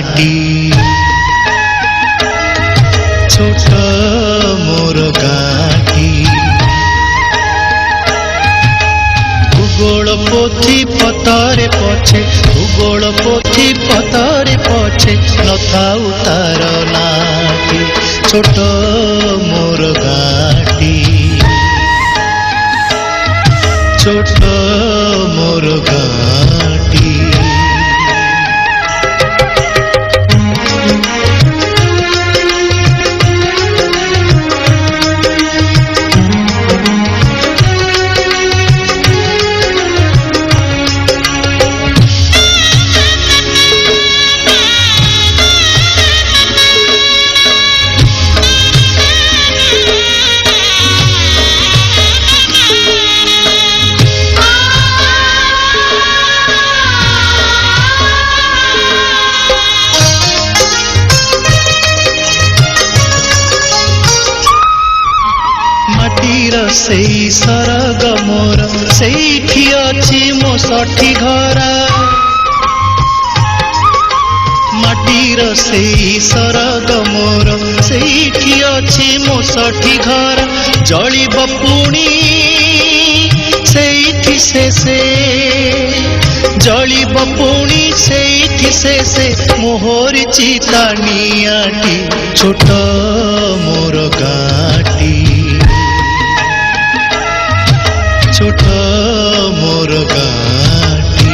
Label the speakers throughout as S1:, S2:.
S1: घाटी छोट मोर घाटी भूगोल पोथी पतरे पछे भूगोल पोथी पतरे पछे नथाउ तार नाटी छोट मोर घाटी छोट मोर घाटी सेई सरग मोर सेठी अछि मो सठी घर माटीर सेई सरग मोर सेठी अछि मो सठी घर जलिब पुणी सेठी शेषे जलिब पुणी सेठी शेषे मोहर चिता नियाटी छोट मोर घाटी छोट मोर घाटी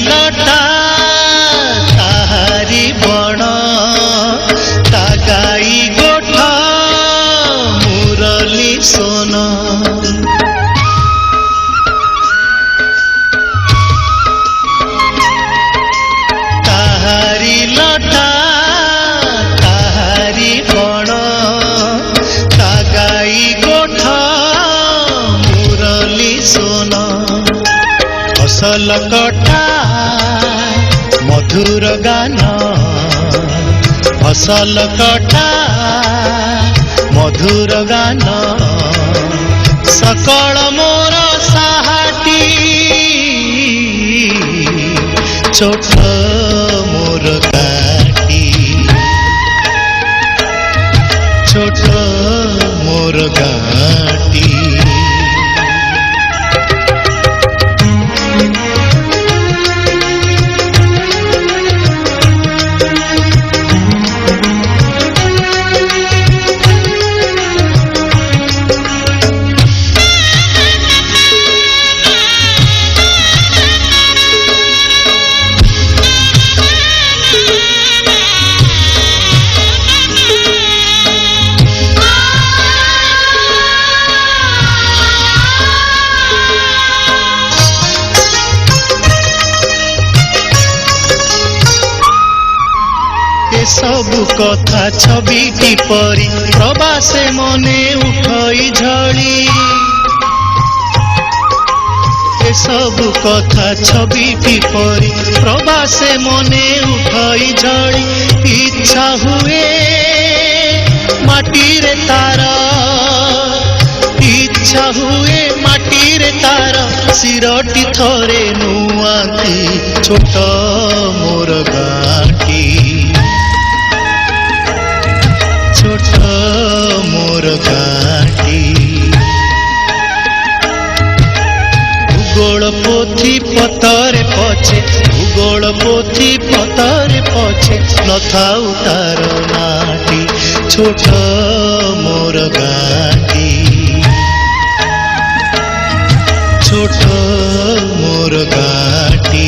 S1: लटा ताहारी बण ता गाई गोठा मुरली सोन ताहारी लटा ताहारी बण ता गाई गोठा मुरली सोन फसल कटा मधुर गान फसल कटा मधुर गान सकल मोर साहाटी छोट मोर घाटी छोट मोर घाटी सबु कथा छविटी परी प्रवासे मने उठई झड़ी ए सबु कथा छविटी परी प्रवासे मने उठई झड़ी इच्छा हुए माटी रे तार इच्छा हुए माटी रे तार सिरटी थरे नुआती छोट मोर घाटी छोट मोर घाटी भूगोल पोथी पतरे पछे भूगोल पोथी पतरे पछे नथाउ तार नाटी छोट मोर घाटी छोट मोर घाटी